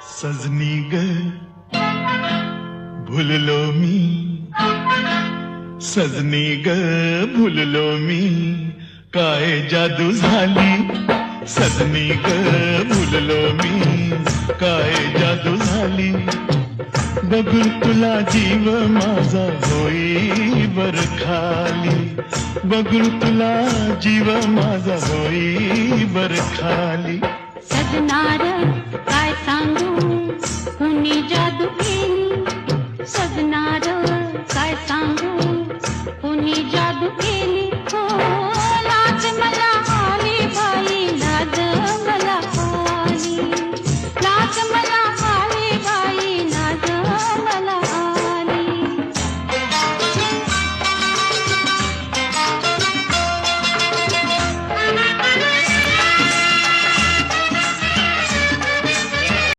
सजनी ग भुललो मी, सजनी ग भुललो मी, काय जादू झाली. सजनी ग भुललो मी, काय जादू झाली. बघून तुला जीव माझा होई बर खाली. बघून तुला जीव माझा होई बर खाली. सजनार काय सांग